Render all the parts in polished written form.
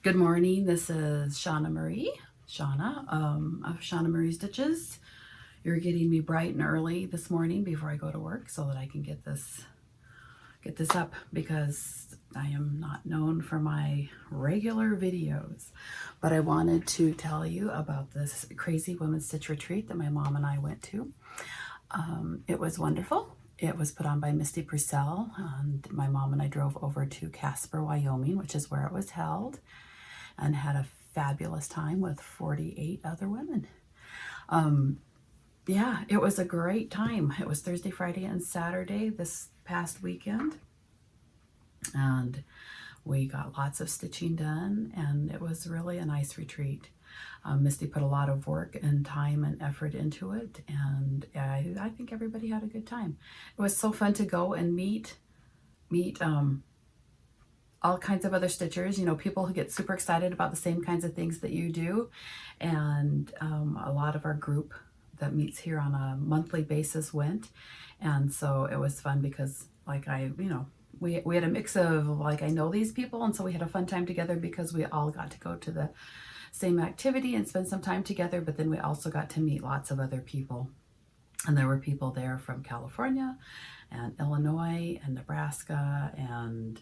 Good morning. This is Shauna Marie, of Shauna Marie Stitches. You're getting me bright and early this morning before I go to work so that I can get this up, because I am not known for my regular videos. But I wanted to tell you about this crazy women's stitch retreat that my mom and I went to. It was wonderful. It was put on by Misty Purcell, and my mom and I drove over to Casper, Wyoming, which is where it was held, and had a fabulous time with 48 other women. Yeah, it was a great time. It was Thursday, Friday, and Saturday this past weekend, and we got lots of stitching done, and it was really a nice retreat. Misty put a lot of work and time and effort into it, and I think everybody had a good time. It was so fun to go and meet all kinds of other stitchers, people who get super excited about the same kinds of things that you do. And a lot of our group that meets here on a monthly basis went. And so it was fun because we had a mix of I know these people. And so we had a fun time together because we all got to go to the same activity and spend some time together. But then we also got to meet lots of other people. And there were people there from California and Illinois and Nebraska and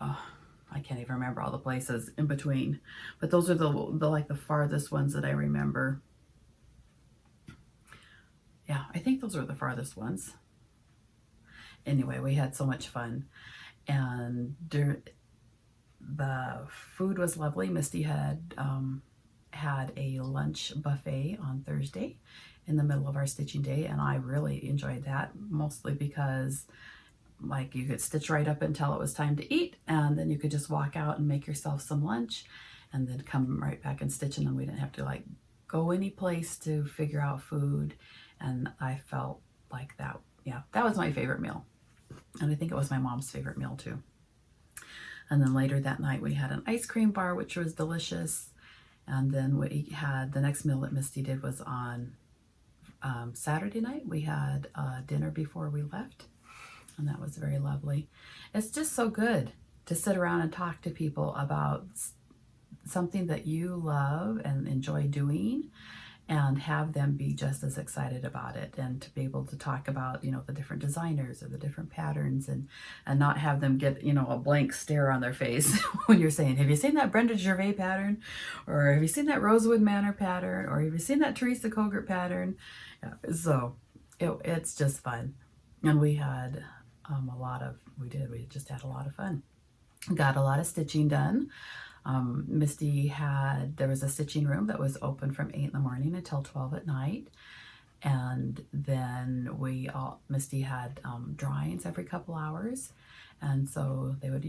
I can't even remember all the places in between, but those are the farthest ones that I remember. Yeah, I think those are the farthest ones. Anyway, we had so much fun, and the food was lovely. Misty had a lunch buffet on Thursday in the middle of our stitching day, and I really enjoyed that, mostly because you could stitch right up until it was time to eat, and then you could just walk out and make yourself some lunch and then come right back and stitch, and then we didn't have to go any place to figure out food. And I felt like that, yeah, that was my favorite meal. And I think it was my mom's favorite meal too. And then later that night we had an ice cream bar, which was delicious. And then we had the next meal that Misty did was on Saturday night. We had dinner before we left, and that was very lovely. It's just so good to sit around and talk to people about something that you love and enjoy doing, and have them be just as excited about it, and to be able to talk about, the different designers or the different patterns, and not have them get, a blank stare on their face when you're saying, have you seen that Brenda Gervais pattern? Or have you seen that Rosewood Manor pattern? Or have you seen that Teresa Kogert pattern? Yeah, so it's just fun. And we had we just had a lot of fun. Got a lot of stitching done. There was a stitching room that was open from 8 in the morning until 12 at night. And then Misty had drawings every couple hours. And so they would,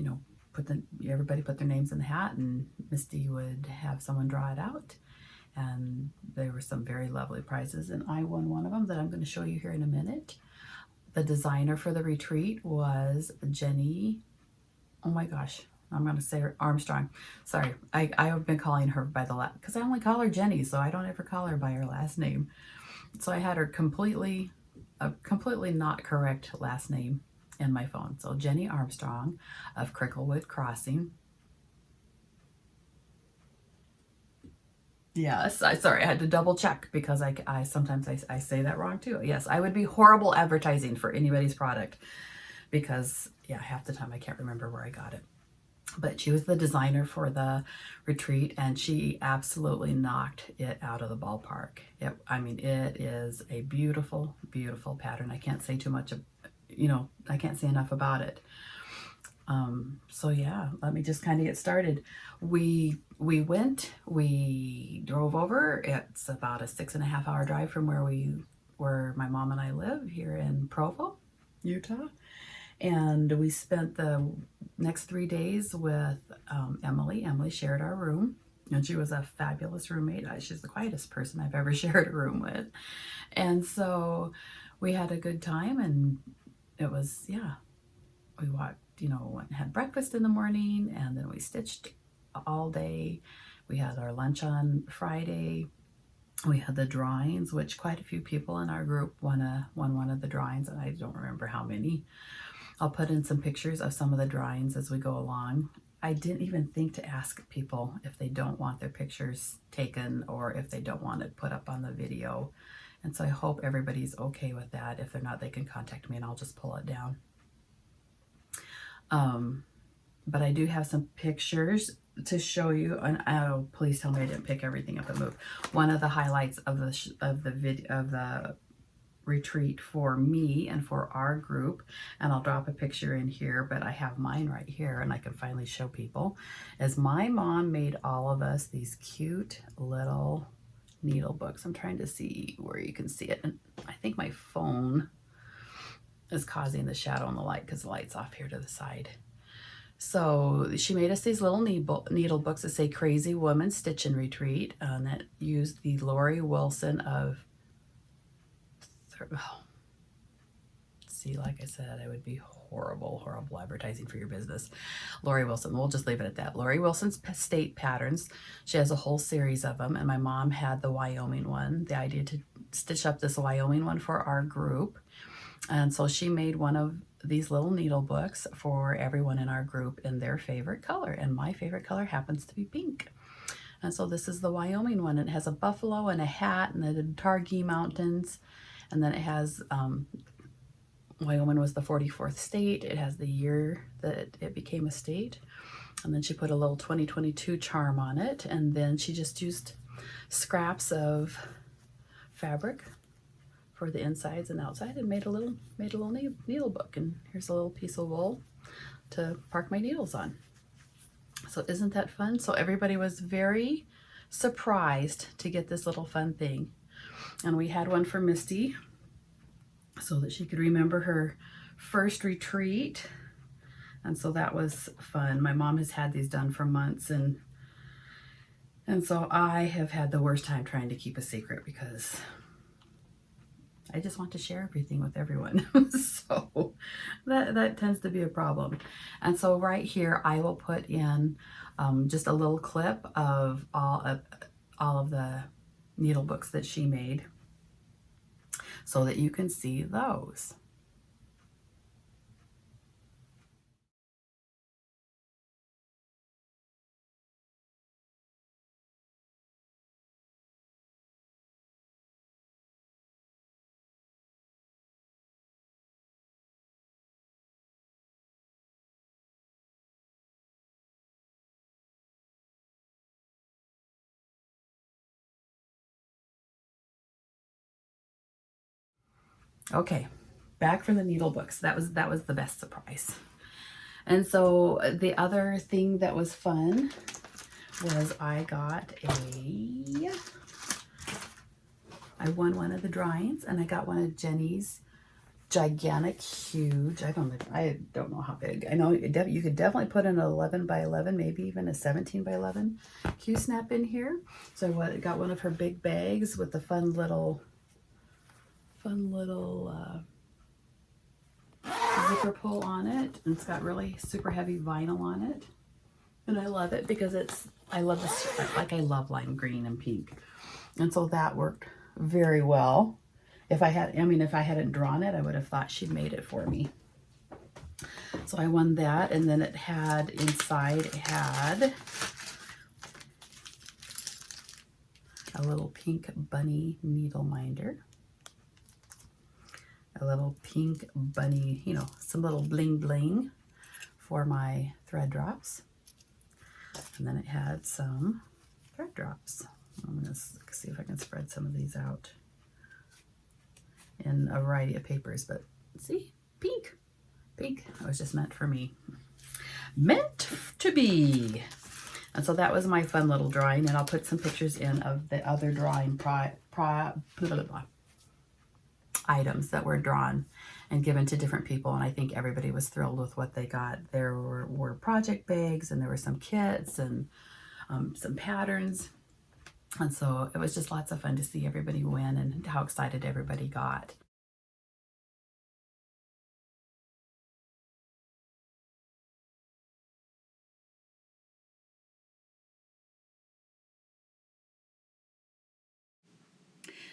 everybody put their names in the hat, and Misty would have someone draw it out. And there were some very lovely prizes, and I won one of them that I'm going to show you here in a minute. The designer for the retreat was Jenny, oh my gosh, I'm going to say her, Armstrong. Sorry, I've been calling her by because I only call her Jenny, so I don't ever call her by her last name. So I had her completely not correct last name in my phone. So Jenny Armstrong of Cricklewood Crossing. Yes, sorry, I had to double check because I sometimes I say that wrong too. Yes, I would be horrible advertising for anybody's product because, yeah, half the time I can't remember where I got it. But she was the designer for the retreat, and she absolutely knocked it out of the ballpark. It is a beautiful, beautiful pattern. I can't say too much I can't say enough about it. So yeah, let me just kind of get started. We drove over. It's about a 6.5 hour drive from where my mom and I live here in Provo, Utah. And we spent the next 3 days with Emily. Emily shared our room, and she was a fabulous roommate. She's the quietest person I've ever shared a room with. And so we had a good time, and it was, yeah, we walked, went and had breakfast in the morning, and then we stitched all day. We had our lunch on Friday. We had the drawings, which quite a few people in our group won one of the drawings, and I don't remember how many. I'll put in some pictures of some of the drawings as we go along. I didn't even think to ask people if they don't want their pictures taken or if they don't want it put up on the video. And so I hope everybody's okay with that. If they're not, they can contact me and I'll just pull it down. But I do have some pictures to show you, and oh, please tell me I didn't pick everything up and move. One of the highlights of the video of the retreat for me and for our group, and I'll drop a picture in here, but I have mine right here and I can finally show people, is my mom made all of us these cute little needle books. I'm trying to see where you can see it, and I think my phone is causing the shadow and the light because the light's off here to the side. So she made us these little needle books that say Crazy Woman Stitchin' Retreat, and that used the Lori Wilson of, oh, see, like I said, I would be horrible advertising for your business. Lori Wilson, we'll just leave it at that. Lori Wilson's state patterns. She has a whole series of them, and my mom had the Wyoming one, the idea to stitch up this Wyoming one for our group. And so she made one of these little needle books for everyone in our group in their favorite color, and my favorite color happens to be pink. And so this is the Wyoming one, and it has a buffalo and a hat and the Targhee Mountains, and then it has Wyoming was the 44th state. It has the year that it became a state, and then she put a little 2022 charm on it, and then she just used scraps of fabric for the insides and outside and made a little needle book. And here's a little piece of wool to park my needles on. So isn't that fun? So everybody was very surprised to get this little fun thing. And we had one for Misty so that she could remember her first retreat. And so that was fun. My mom has had these done for months, and so I have had the worst time trying to keep a secret because I just want to share everything with everyone. So that tends to be a problem. And so right here, I will put in just a little clip of all of the needle books that she made so that you can see those. Okay, back from the needle books. That was the best surprise. And so the other thing that was fun was I won one of the drawings, and I got one of Jenny's gigantic, huge, I don't know how big. I know you could definitely put an 11 by 11, maybe even a 17 by 11 Q-snap in here. So I got one of her big bags with the fun little zipper pull on it, and it's got really super heavy vinyl on it, and I love it because I love this, like I love lime green and pink, and so that worked very well. If I hadn't drawn it, I would have thought she'd made it for me. So I won that, and then it had a little pink bunny needle minder, a little pink bunny, some little bling bling for my thread drops. And then it had some thread drops. I'm going to see if I can spread some of these out in a variety of papers, but see, pink. That was just meant for me. Meant to be. And so that was my fun little drawing, and I'll put some pictures in of the other drawing items that were drawn and given to different people, and I think everybody was thrilled with what they got. There were project bags, and there were some kits and some patterns, and so it was just lots of fun to see everybody win and how excited everybody got.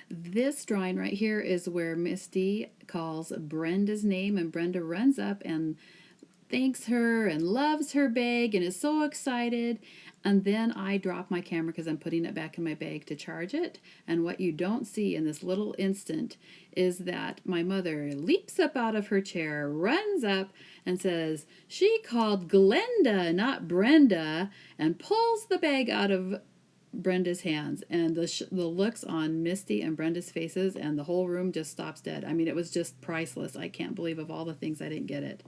This drawing right here is where Misty calls Brenda's name, and Brenda runs up and thanks her and loves her bag and is so excited. And then I drop my camera because I'm putting it back in my bag to charge it. And what you don't see in this little instant is that my mother leaps up out of her chair, runs up, and says, "She called Glenda, not Brenda," and pulls the bag out of Brenda's hands. And the looks on Misty and Brenda's faces, and the whole room just stops dead. I mean, it was just priceless. I can't believe of all the things I didn't get it.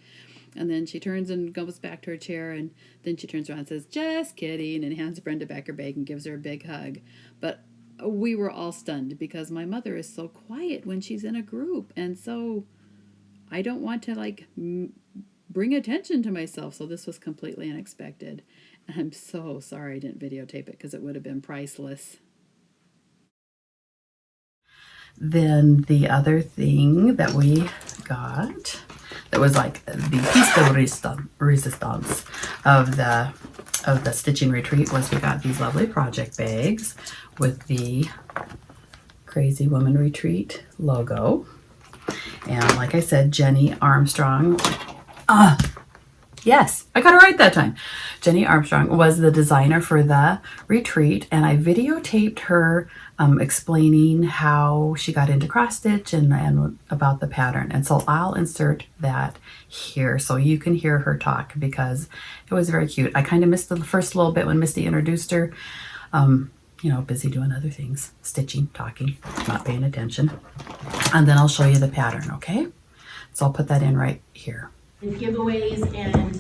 And then she turns and goes back to her chair, and then she turns around and says, "Just kidding," and hands Brenda back her bag and gives her a big hug. But we were all stunned because my mother is so quiet when she's in a group, and so I don't want to bring attention to myself, so this was completely unexpected. I'm so sorry I didn't videotape it because it would have been priceless. Then the other thing that we got that was like the piece de resistance of the stitching retreat was we got these lovely project bags with the Crazy Woman Retreat logo. And like I said, Jenny Armstrong, yes, I got it right that time. Jenny Armstrong was the designer for the retreat, and I videotaped her explaining how she got into cross stitch and about the pattern. And so I'll insert that here so you can hear her talk because it was very cute. I kind of missed the first little bit when Misty introduced her. You know, busy doing other things, stitching, talking, not paying attention. And then I'll show you the pattern, okay? So I'll put that in right here. Giveaways and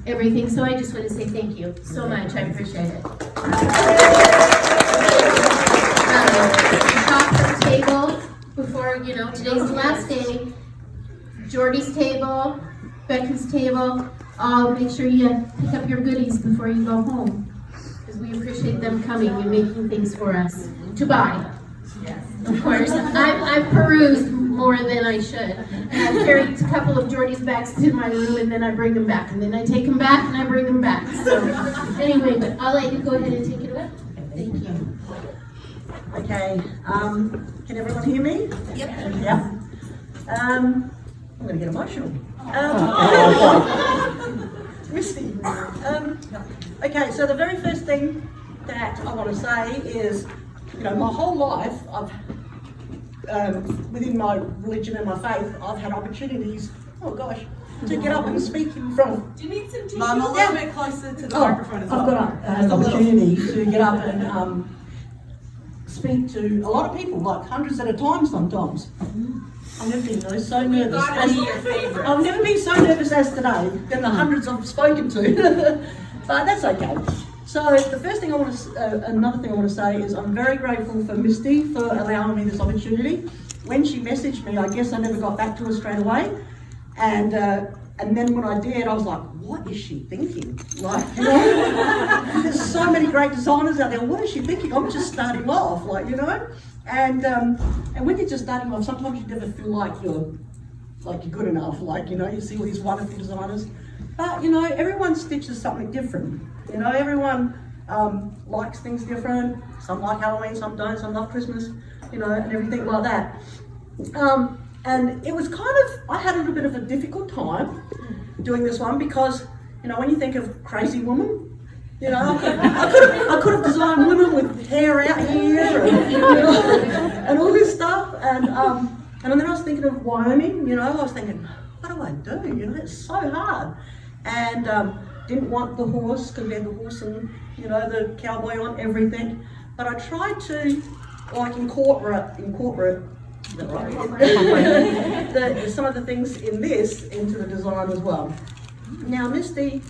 everything. So I just want to say thank you so much. I appreciate it. Top of the table before, you know, today's the last day. Jordy's table, Becky's table. I'll make sure you pick up your goodies before you go home because we appreciate them coming and making things for us to buy. Yes. Of course, I've perused more than I should. And I've carried a couple of Jordy's bags to my room, and then I bring them back, and then I take them back, and I bring them back. So anyway, but I'll let you go ahead and take it away. Thank you. Okay. Can everyone hear me? Yep. Yeah. I'm going to get emotional. Misty. Okay. So the very first thing that I want to say is, you know, my whole life, within my religion and my faith, I've had opportunities, to get up and speak in front. Do you need some tissue? Mom, a little bit closer to the microphone as well. I've got an opportunity to get up and speak to a lot of people, like hundreds at a time sometimes. I've never been so nervous. I've never been so nervous as today than the hundreds I've spoken to. But that's okay. So the first thing another thing I want to say is I'm very grateful for Misty for allowing me this opportunity. When she messaged me, I guess I never got back to her straight away. And then when I did, I was like, what is she thinking? Like, you know, there's so many great designers out there. What is she thinking? I'm just starting off, like, you know. And when you're just starting off, sometimes you never feel like you're good enough. Like, you know, you see all these wonderful designers. But, you know, everyone stitches something different. You know, everyone likes things different. Some like Halloween, some don't, some love Christmas, you know, and everything like that. And it was I had a little bit of a difficult time doing this one because, you know, when you think of Crazy Woman, you know, I could have designed women with hair out here and, you know, and all this stuff. And then I was thinking of Wyoming, you know, I was thinking, what do I do? You know, it's so hard. And didn't want the horse, because we had the horse and, you know, the cowboy on everything. But I tried to, like, incorporate is that right? Some of the things in this into the design as well. Now, Misty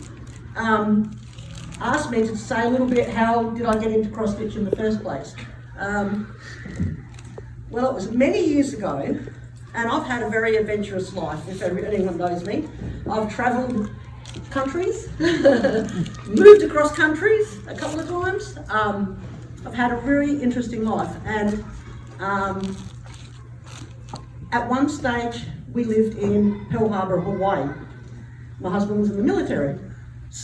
asked me to say a little bit, how did I get into cross stitch in the first place? Well, it was many years ago, and I've had a very adventurous life, if anyone knows me. I've travelled countries, moved across countries a couple of times. I've had a really interesting life, and at one stage we lived in Pearl Harbor, Hawaii. My husband was in the military,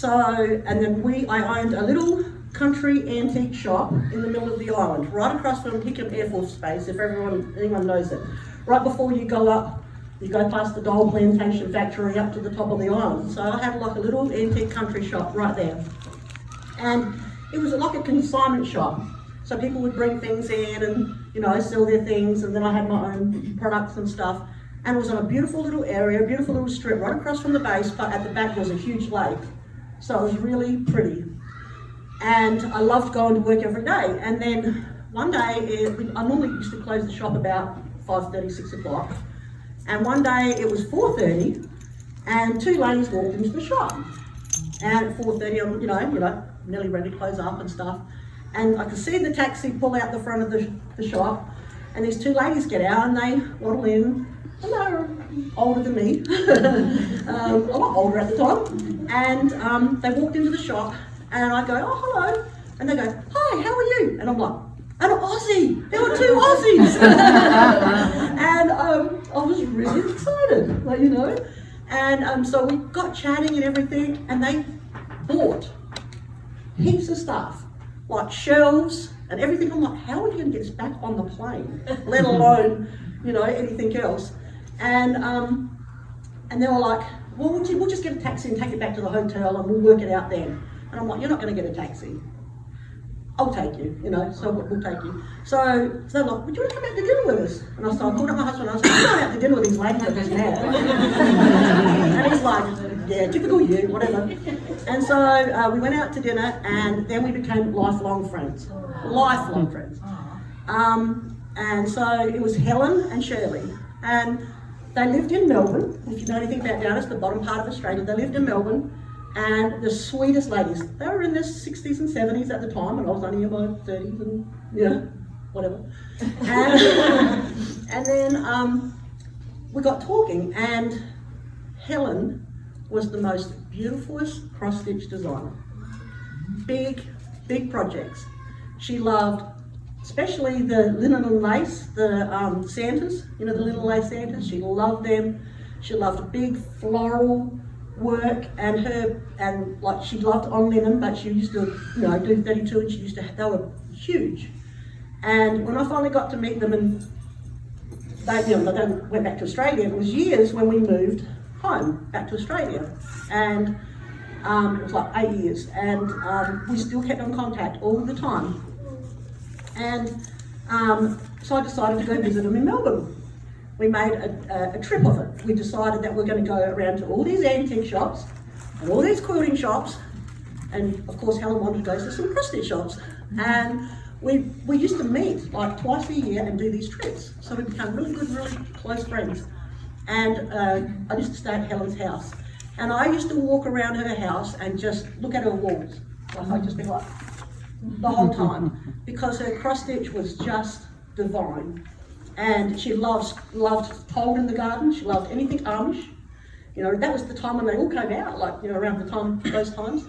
and then I owned a little country antique shop in the middle of the island, right across from Hickam Air Force Base, if anyone knows it. Right before you go up You go past the Dole Plantation factory up to the top of the island. So I had like a little antique country shop right there. And it was like a consignment shop. So people would bring things in and, you know, sell their things, and then I had my own products and stuff. And it was on a beautiful little area, a beautiful little strip right across from the base, but at the back was a huge lake. So it was really pretty. And I loved going to work every day. And then one day, I normally used to close the shop about 5:30, 6 o'clock. And one day it was 4:30, and two ladies walked into the shop. And at 4:30, I'm, you know, nearly ready to close up and stuff. And I could see the taxi pull out the front of the shop, and these two ladies get out and they waddle in, and they were older than me, a lot older at the time. And they walked into the shop, and I go, "Oh, hello," and they go, "Hi, how are you?" And I'm like, "An Aussie!" There were two Aussies, and I was really excited, like, you know. And so we got chatting and everything, and they bought heaps of stuff, like shelves and everything. I'm like, how are you going to get this back on the plane, let alone, you know, anything else? And they were like, well, we'll just get a taxi and take it back to the hotel and we'll work it out then. And I'm like, you're not going to get a taxi. I'll take you, you know, so we'll take you. So they're like, would you want to come out to dinner with us? And I started calling up my husband, I was like, I'm going out to dinner with these ladies, I'm just mad. And he's like, yeah, typical you, whatever. And so we went out to dinner, and then we became lifelong friends. Lifelong friends. And so it was Helen and Shirley. And they lived in Melbourne. If you know anything about down, it's the bottom part of Australia. They lived in Melbourne. And the sweetest ladies. They were in their 60s and 70s at the time, and I was only in my 30s and, you know, whatever. And then we got talking, and Helen was the most beautifulest cross-stitch designer. Big, big projects. She loved, especially the linen and lace, the Santas, you know, the linen lace Santas. She loved them. She loved big floral work, and like she loved on linen, but she used to, you know, do 32, and she used to, they were huge. And when I finally got to meet them, and they, you know, they went back to Australia, it was years when we moved home back to Australia, and it was like 8 years, and we still kept in contact all the time. And so I decided to go visit them in Melbourne. We made a trip of it. We decided that we're going to go around to all these antique shops and all these quilting shops, and of course Helen wanted to go to some cross-stitch shops. And we used to meet like twice a year and do these trips. So we became really good, really close friends. And I used to stay at Helen's house. And I used to walk around her house and just look at her walls. Like, I'd just be like, the whole time. Because her cross-stitch was just divine. And she loved Told in the Garden. She loved anything Amish. You know, that was the time when they all came out, like, you know, around the time, those times.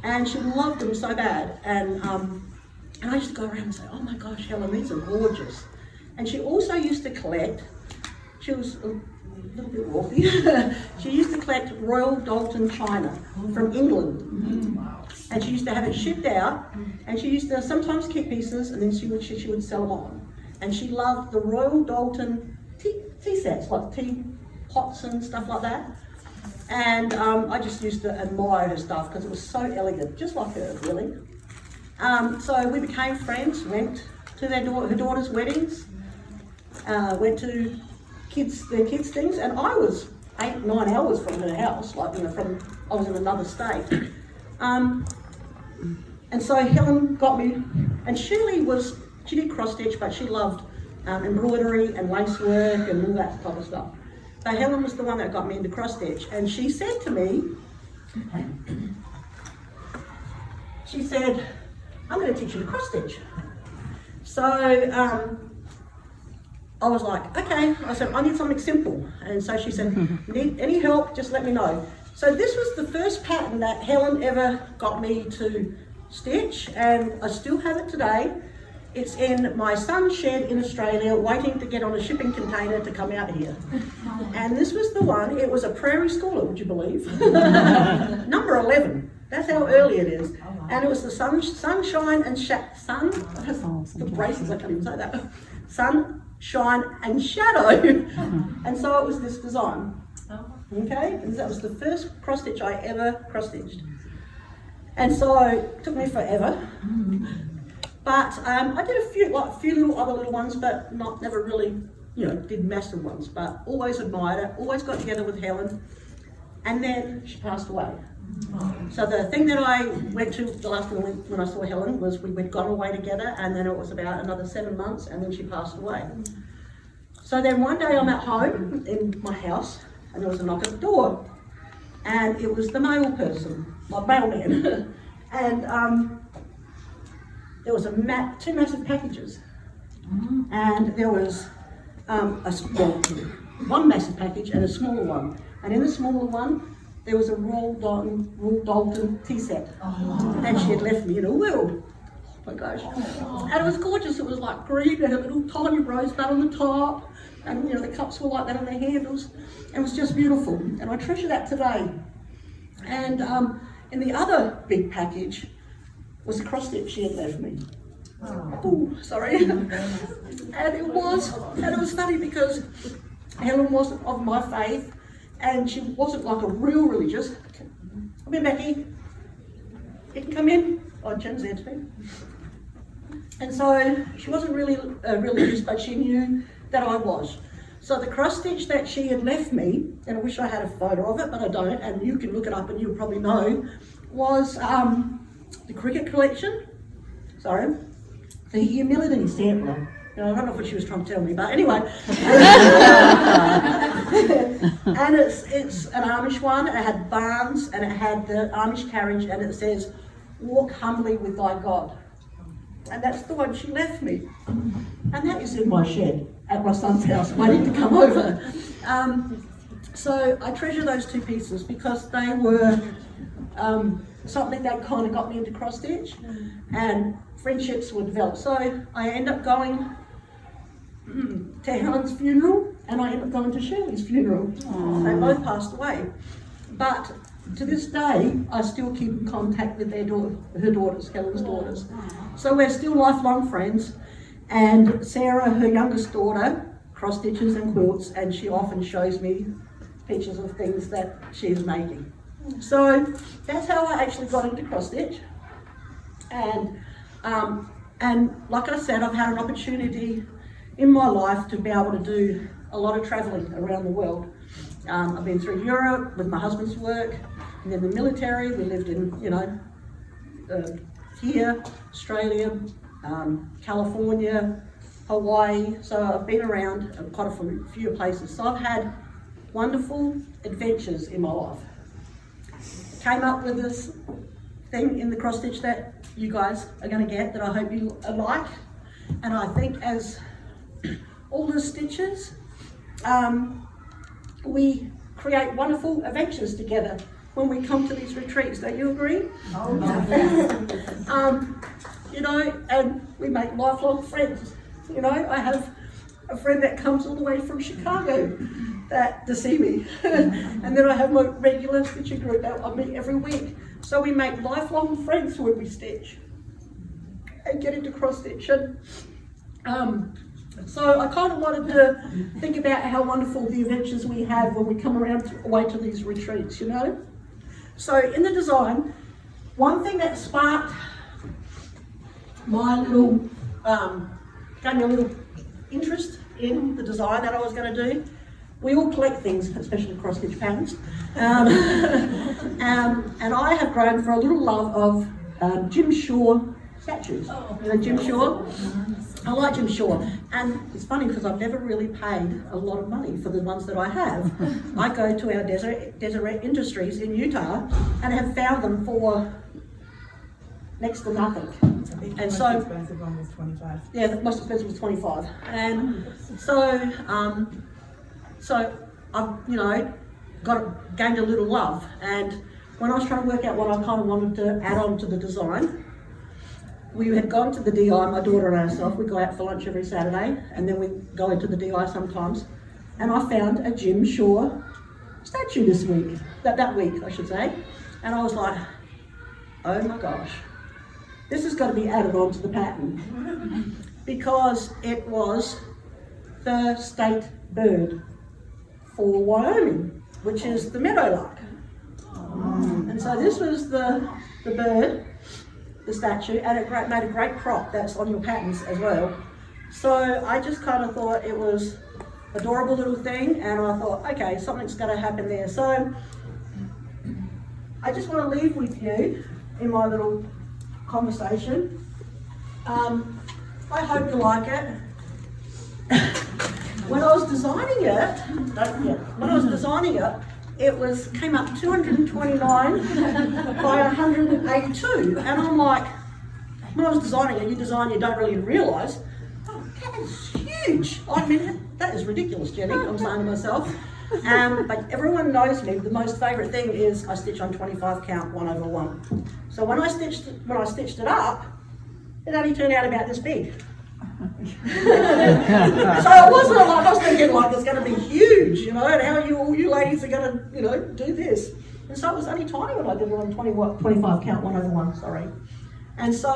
And she loved them so bad. And I used to go around and say, oh my gosh, Helen, these are gorgeous. And she also used to collect, she was a little bit wealthy, she used to collect Royal Doulton china from England. And she used to have it shipped out, and she used to sometimes keep pieces, and then she would sell them on. And she loved the Royal Doulton tea sets, like tea pots and stuff like that. And I just used to admire her stuff because it was so elegant, just like her, really. So we became friends, went to her daughter's weddings, went to their kids' things, and I was 8-9 hours from her house, like, you know, I was in another state. And so Helen got me, and she did cross-stitch, but she loved embroidery and lace work and all that type of stuff. So Helen was the one that got me into cross-stitch, and she said to me, she said, I'm going to teach you to cross-stitch. So I was like, okay. I said, I need something simple. And so she said, need any help, just let me know. So this was the first pattern that Helen ever got me to stitch, and I still have it today. It's in my son's shed in Australia, waiting to get on a shipping container to come out here. And this was the one. It was a prairie schooler, would you believe? Number 11. That's how early it is. And it was the sunshine and the braces, I can't even say that. shine and shadow. And so it was this design. Okay, and that was the first cross stitch I ever cross stitched. And so it took me forever. But I did a few little other little ones, but never really, did massive ones. But always admired it, always got together with Helen. And then she passed away. So the thing that I went to the last time when I saw Helen was we'd gone away together, and then it was about another 7 months, and then she passed away. So then one day I'm at home in my house, and there was a knock at the door, and it was the mail person, my mailman, and there was two massive packages, and there was one massive package and a smaller one, and in the smaller one there was a Royal Dalton tea set that she had left me in a will. Oh my gosh. And it was gorgeous. It was like green and a little tiny rosebud on the top, and the cups were like that on the handles. It was just beautiful, and I treasure that today. And in the other big package was a cross stitch she had left me. Oh, sorry. And it was funny because Helen wasn't of my faith, and she wasn't like a real religious. Come in, Becky. You can come in. Oh, Jim's there too. And so she wasn't really religious, but she knew that I was. So the cross stitch that she had left me, and I wish I had a photo of it, but I don't, and you can look it up and you'll probably know, was the cricket collection. Sorry. The humility sampler. I don't know what she was trying to tell me, but anyway. And it's an Amish one. It had barns, and it had the Amish carriage, and it says, "Walk humbly with thy God." And that's the one she left me. And that is in my shed at my son's house, waiting to come over. So I treasure those two pieces because they were something that kind of got me into cross stitch, and friendships were developed. So I end up going to Helen's funeral, and I ended up going to Shirley's funeral. They both passed away. But to this day, I still keep in contact with her daughters, Helen's daughters. So we're still lifelong friends. And Sarah, her youngest daughter, cross stitches and quilts, and she often shows me pictures of things that she's making. So that's how I actually got into cross stitch. And like I said, I've had an opportunity in my life to be able to do a lot of traveling around the world. I've been through Europe with my husband's work, and then the military. We lived in, here, Australia, California, Hawaii. So I've been around quite a few places. So I've had wonderful adventures in my life. Came up with this thing in the cross stitch that you guys are going to get, that I hope you like. And I think as all the stitches, we create wonderful adventures together when we come to these retreats. Don't you agree? Oh, and we make lifelong friends. I have a friend that comes all the way from Chicago to see me. And then I have my regular stitching group that I meet every week. So we make lifelong friends when we stitch and get into cross stitch. And so I kind of wanted to think about how wonderful the adventures we have when we come away to these retreats, So in the design, one thing that sparked my little, gave me a little interest in the design that I was going to do. We all collect things, especially cross stitch patterns. And I have grown for a little love of Jim Shaw statues. Jim Shaw? I like Jim Shaw. And it's funny because I've never really paid a lot of money for the ones that I have. I go to our Deseret Industries in Utah and have found them for next to nothing. And so, the most expensive one was $25. Yeah, the most expensive was $25. And so I've gained a little love. And when I was trying to work out what I kind of wanted to add on to the design, we had gone to the DI, my daughter and ourselves. We go out for lunch every Saturday, and then we go into the DI sometimes. And I found a Jim Shaw statue this week, that week I should say. And I was like, oh my gosh, this has got to be added on to the pattern. Because it was the state bird for Wyoming, which is the meadowlark. And so this was the bird, the statue, and it made a great crop that's on your patterns as well. So I just kind of thought it was adorable little thing, and I thought, okay, something's going to happen there. So I just want to leave with you in my little conversation. I hope you like it. When I was designing it, it came up 229 by 182, and I'm like, when I was designing it, you design, you don't really realise, that is huge. I mean, that is ridiculous, Jenny, I'm saying to myself. But everyone knows me, the most favourite thing is I stitch on 25 count 1/1. So when I stitched it up, it only turned out about this big. So it wasn't like I was thinking like it's going to be huge, you know, and how all you ladies are going to, you know, do this. And so it was only tiny when I did it on 25 count 1/1, sorry. And so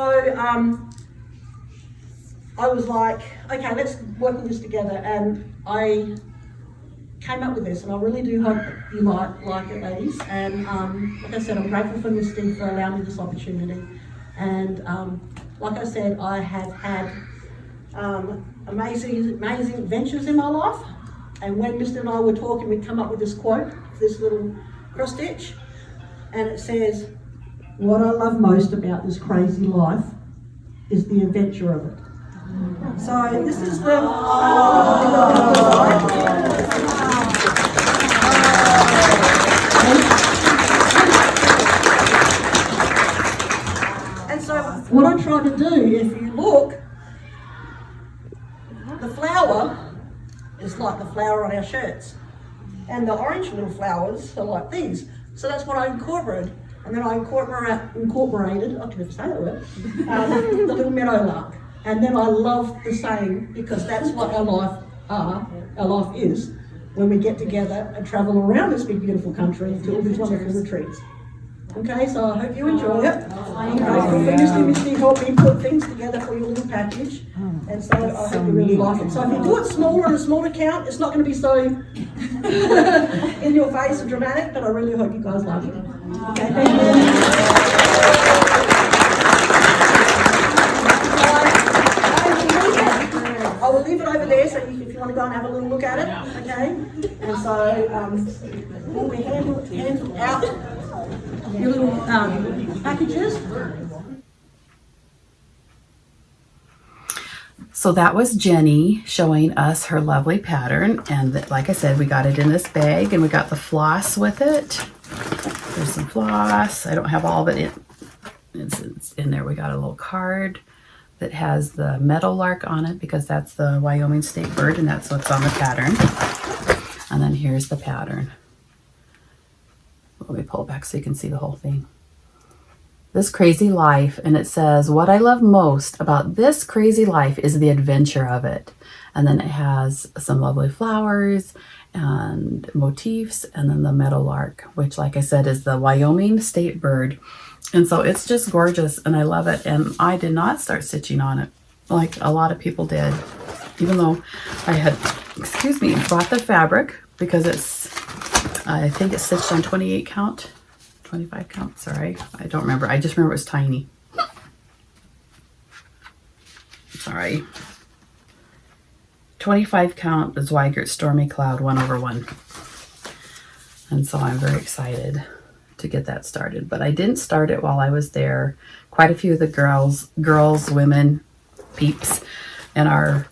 I was like, okay, let's work on this together, and I came up with this, and I really do hope you like it, ladies. And like I said, I'm grateful for Misty for allowing me this opportunity. And like I said, I have had amazing adventures in my life. And when Misty and I were talking, we'd come up with this quote, this little cross stitch, and it says, "What I love most about this crazy life is the adventure of it." So this is the and so what I'm trying to do, if you look, the flower is like the flower on our shirts, and the orange little flowers are like these. So that's what I incorporated, and then I incorporated, I can never say that word, the little meadowlark. And then I love the saying, because that's what our life is, when we get together and travel around this big beautiful country to all these wonderful retreats. Okay, so I hope you enjoy it. I'm grateful for Misty helped me put things together for your little package, and so I hope you really like it. So if you do it smaller in a smaller count, it's not going to be so in your face and dramatic, but I really hope you guys like it. Okay, thank you. I will leave it over there, so if you want to go and have a little look at it, okay? And so we hand out your little packages. So that was Jenny showing us her lovely pattern, and like I said, we got it in this bag, and we got the floss with it. There's some floss. I don't have all of it it's in there. We got a little card that has the meadowlark on it, because that's the Wyoming state bird, and that's what's on the pattern. And then here's the pattern. Let me pull it back so you can see the whole thing. This crazy life, and it says, "What I love most about this crazy life is the adventure of it." And then it has some lovely flowers and motifs, and then the meadowlark, which, like I said, is the Wyoming state bird. And so it's just gorgeous, and I love it. And I did not start stitching on it like a lot of people did, even though I had, bought the fabric, because I think it's stitched on 28 count, 25 count, sorry. I don't remember. I just remember it was tiny. Sorry. 25 count is Weigert Stormy Cloud 1/1. And so I'm very excited to get that started, but I didn't start it while I was there. Quite a few of the girls, women, peeps in our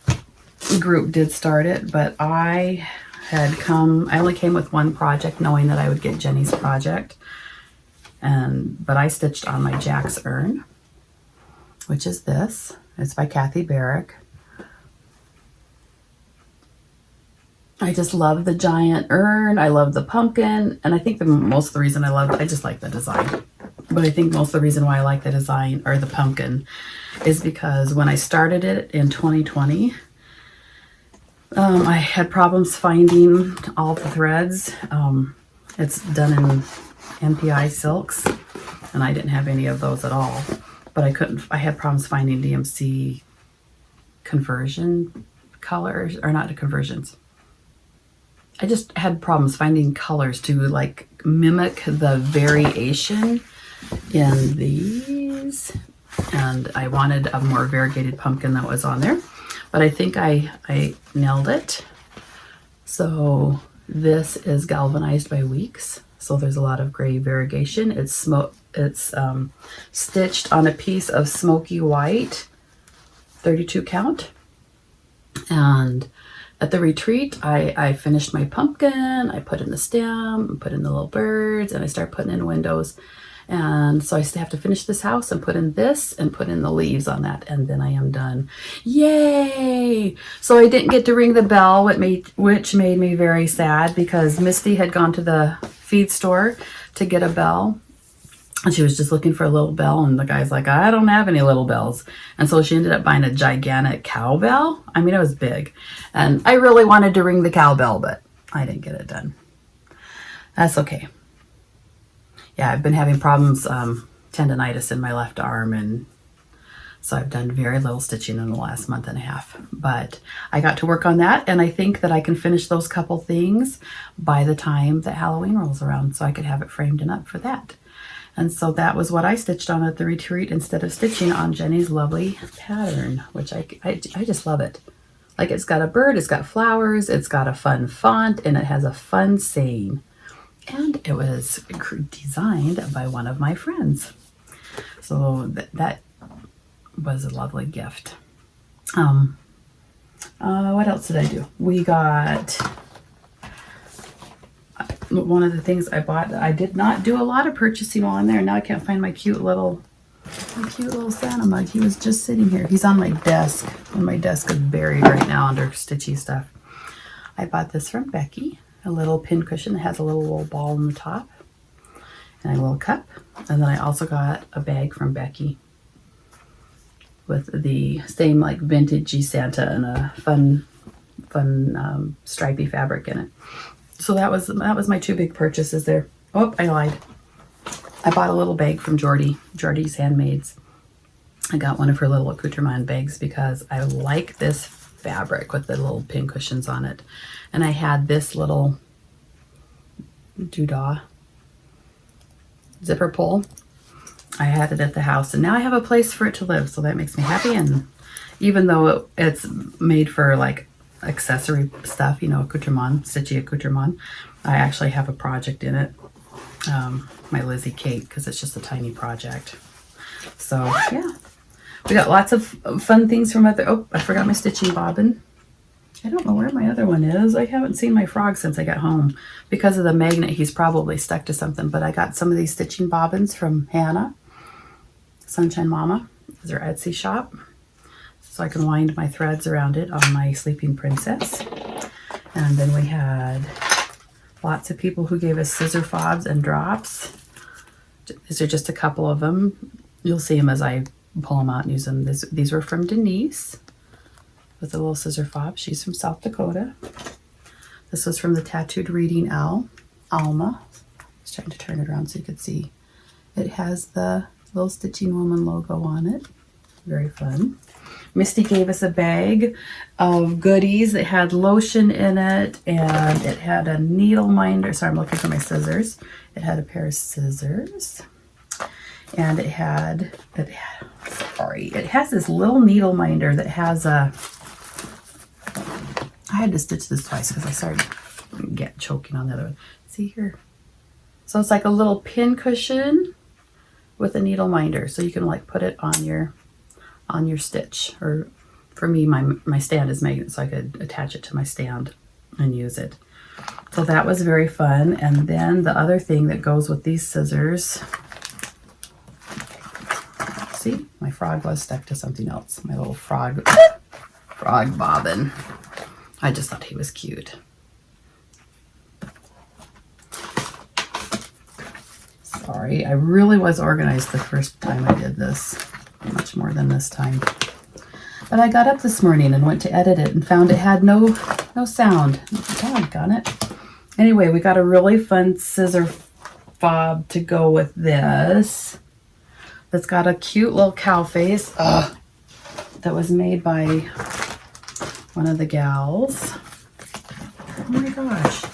group did start it, but I only came with one project, knowing that I would get Jenny's project, but I stitched on my Jack's urn, which is this. It's by Kathy Barrick. I just love the giant urn. I love the pumpkin. And I think most of the reason I just like the design. But I think most of the reason why I like the design, or the pumpkin, is because when I started it in 2020, I had problems finding all the threads. It's done in MPI silks, and I didn't have any of those at all. But I had problems finding DMC conversion colors, or not conversions. I just had problems finding colors to like mimic the variation in these. And I wanted a more variegated pumpkin that was on there. But I think I nailed it. So this is galvanized by Weeks. So there's a lot of gray variegation. It's stitched on a piece of smoky white, 32 count. And at the retreat, I finished my pumpkin, I put in the stem, put in the little birds, and I start putting in windows. And so I still have to finish this house and put in this and put in the leaves on that, and then I am done. Yay! So I didn't get to ring the bell, which made me very sad, because Misty had gone to the feed store to get a bell. And she was just looking for a little bell, and the guy's like, I don't have any little bells. And so she ended up buying a gigantic cowbell. I mean, it was big. And I really wanted to ring the cowbell, but I didn't get it done. That's okay. Yeah, I've been having problems, tendonitis in my left arm, and so I've done very little stitching in the last month and a half. But I got to work on that, and I think that I can finish those couple things by the time that Halloween rolls around, so I could have it framed and up for that. And so that was what I stitched on at the retreat instead of stitching on Jenny's lovely pattern, which I just love it. Like, it's got a bird, it's got flowers, it's got a fun font, and it has a fun saying. And it was designed by one of my friends. So that was a lovely gift. What else did I do? We got... One of the things I bought, I did not do a lot of purchasing while I'm there. Now I can't find my cute little Santa mug. He was just sitting here. He's on my desk, and my desk is buried right now under stitchy stuff. I bought this from Becky, a little pin cushion that has a little ball on the top, and a little cup. And then I also got a bag from Becky with the same like vintagey Santa and a fun stripy fabric in it. So that was my two big purchases there. Oh, I lied. I bought a little bag from Jordy's Handmaids. I got one of her little accoutrement bags because I like this fabric with the little pin cushions on it. And I had this little doodah zipper pull. I had it at the house, and now I have a place for it to live, so that makes me happy. And even though it's made for like accessory stuff, you know, accoutrement, stitchy accoutrement, I actually have a project in it, my Lizzie Kate, because it's just a tiny project. So yeah, we got lots of fun things from other. Oh, I forgot my stitching bobbin. I don't know where my other one is. I haven't seen my frog since I got home. Because of the magnet, he's probably stuck to something, but I got some of these stitching bobbins from Hannah, Sunshine Mama, is her Etsy shop. So I can wind my threads around it on my Sleeping Princess. And then we had lots of people who gave us scissor fobs and drops. These are just a couple of them. You'll see them as I pull them out and use them. These were from Denise with a little scissor fob. She's from South Dakota. This was from the Tattooed Reading Owl, Alma. I was trying to turn it around so you could see. It has the little Stitching Woman logo on it. Very fun. Misty gave us a bag of goodies. It had lotion in it, and it had a needle minder. Sorry, I'm looking for my scissors. It had a pair of scissors, and it has this little needle minder that has a, I had to stitch this twice because I started choking on the other one. See here? So it's like a little pin cushion with a needle minder, so you can like put it on your stitch. Or for me, my stand is magnet, so I could attach it to my stand and use it. So that was very fun. And then the other thing that goes with these scissors, see, my frog was stuck to something else. My little frog bobbin. I just thought he was cute. Sorry, I really was organized the first time I did this. Much more than this time. But I got up this morning and went to edit it and found it had no sound. Doggone it. Anyway, we got a really fun scissor fob to go with this. That's got a cute little cow face. That was made by one of the gals. Oh my gosh.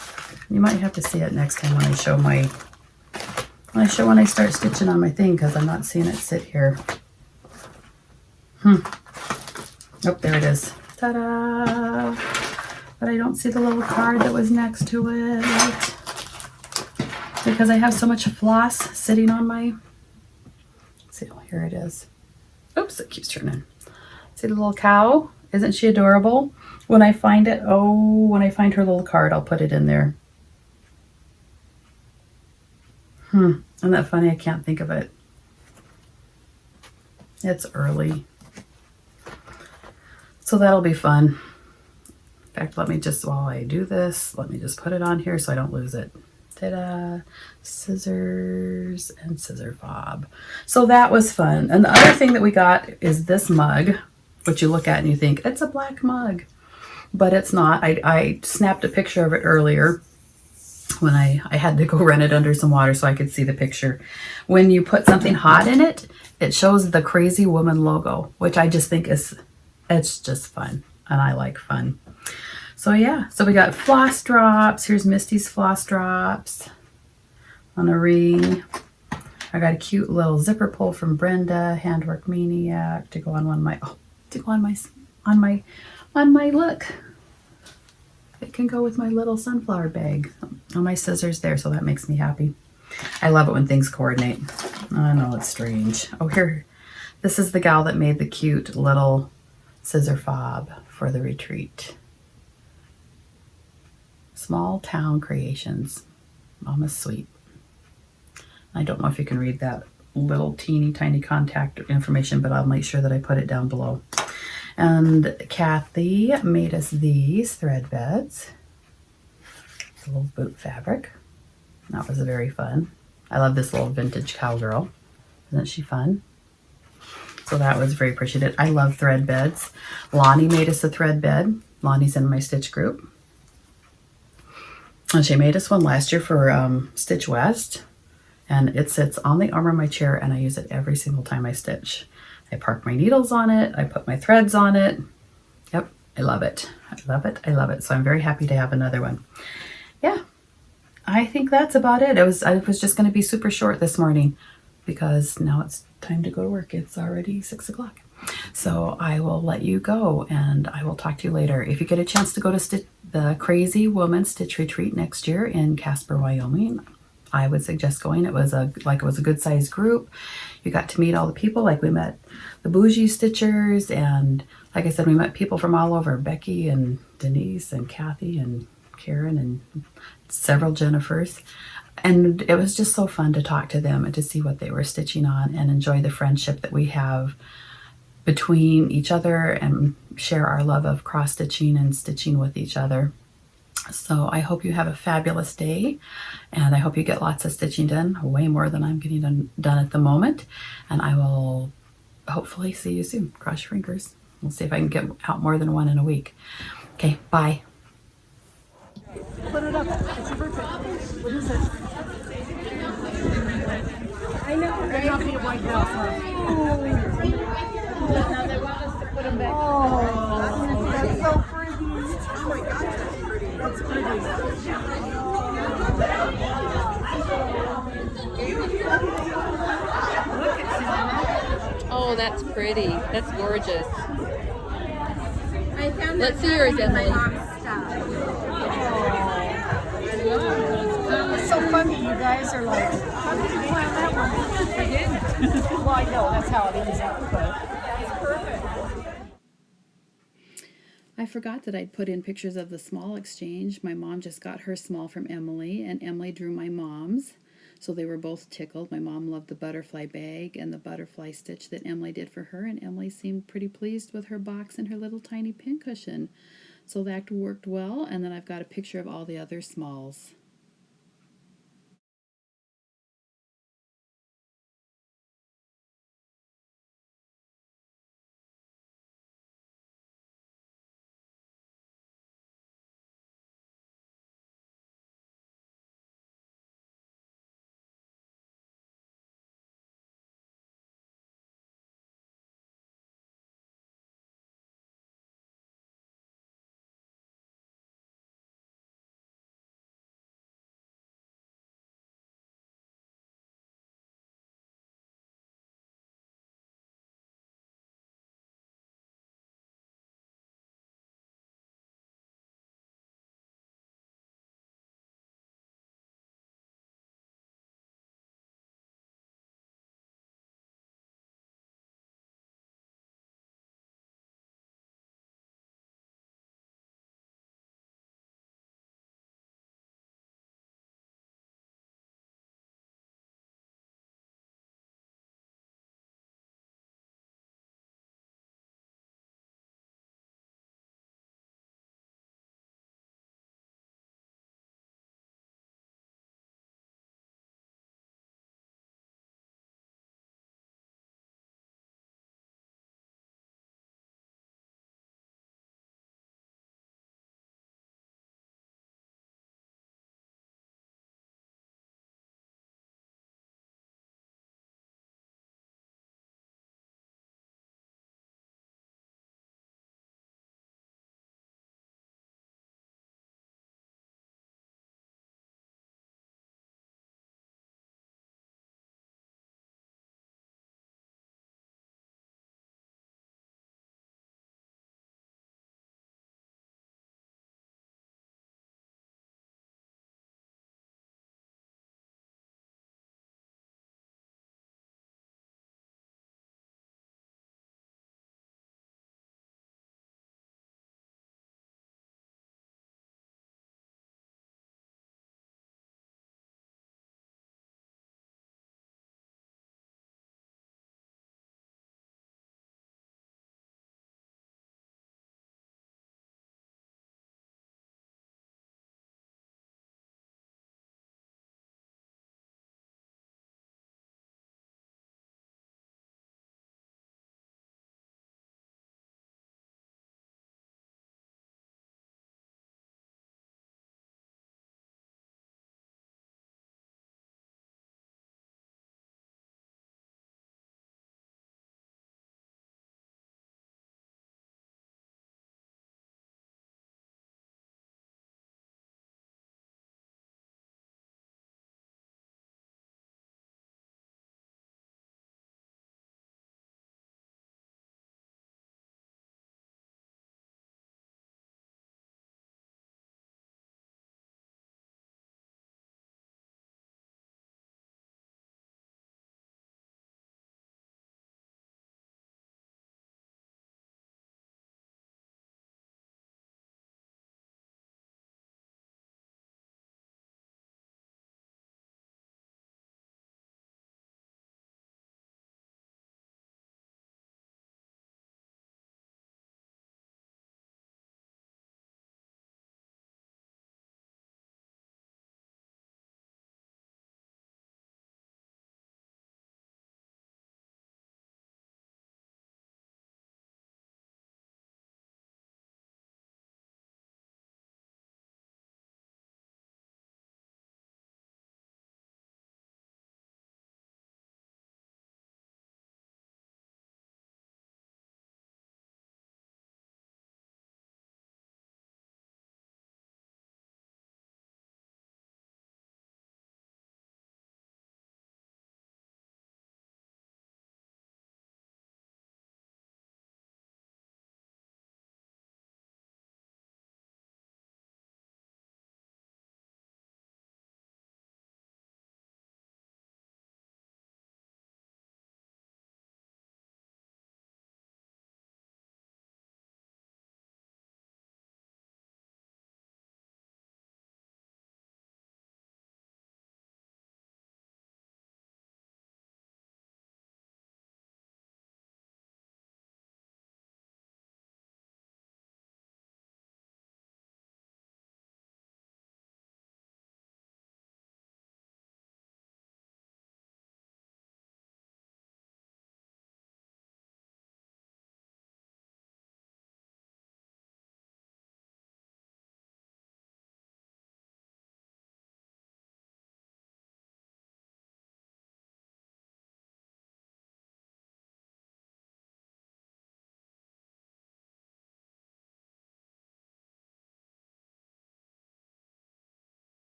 You might have to see it next time when I show when I start stitching on my thing, because I'm not seeing it sit here. Oh, there it is. Ta-da! But I don't see the little card that was next to it because I have so much floss sitting on my, see, here it is. Oops, it keeps turning. See the little cow? Isn't she adorable? When I find it, when I find her little card, I'll put it in there. Isn't that funny? I can't think of it. It's early. So that'll be fun. In fact, let me just, while I do this, let me just put it on here so I don't lose it. Ta-da! Scissors and scissor fob. So that was fun. And the other thing that we got is this mug, which you look at and you think, it's a black mug. But it's not. I snapped a picture of it earlier when I had to go run it under some water so I could see the picture. When you put something hot in it, it shows the Crazy Woman logo, which I just think it's just fun. And I like fun. So yeah, so we got floss drops. Here's Misty's floss drops on a ring. I got a cute little zipper pull from Brenda, Handwork Maniac, to go on one of my, on my look. It can go with my little sunflower bag. On my scissors there, so that makes me happy. I love it when things coordinate. I know it's strange. Oh, here, this is the gal that made the cute little scissor fob for the retreat. Small Town Creations. Mama's sweet. I don't know if you can read that little teeny tiny contact information, but I'll make sure that I put it down below. And Kathy made us these thread beds. A little boot fabric. That was very fun. I love this little vintage cowgirl. Isn't she fun? So that was very appreciated. I love thread beds. Lonnie made us a thread bed. Lonnie's in my stitch group. And she made us one last year for Stitch West. And it sits on the arm of my chair and I use it every single time I stitch. I park my needles on it. I put my threads on it. Yep, I love it. I love it. I love it. So I'm very happy to have another one. Yeah, I think that's about it. I was just going to be super short this morning because now it's time to go to work. It's already 6 o'clock. So I will let you go and I will talk to you later. If you get a chance to go to the Crazy Woman Stitch Retreat next year in Casper, Wyoming, I would suggest going. It was a good sized group. You got to meet all the people. Like we met the bougie stitchers, and like I said, we met people from all over. Becky and Denise and Kathy and Karen and several Jennifers. And it was just so fun to talk to them and to see what they were stitching on and enjoy the friendship that we have between each other and share our love of cross stitching and stitching with each other. So I hope you have a fabulous day and I hope you get lots of stitching done, way more than I'm getting done at the moment. And I will hopefully see you soon. Cross your fingers. We'll see if I can get out more than one in a week. Okay, bye. Put it up. It's your birthday. What is it? I know, right? There'll not be a White House. Now they want us to put them back. Oh, that's so pretty. Oh my gosh, that's pretty. That's pretty. Oh, that's pretty. That's gorgeous. I found Let's that see yours, in my Emily. mom's stuff. It's so funny. You guys are like, how did you plan that one? I did. Well, I know that's how it ends up, but. I forgot that I'd put in pictures of the small exchange. My mom just got her small from Emily, and Emily drew my mom's. So they were both tickled. My mom loved the butterfly bag and the butterfly stitch that Emily did for her, and Emily seemed pretty pleased with her box and her little tiny pincushion. So that worked well, and then I've got a picture of all the other smalls.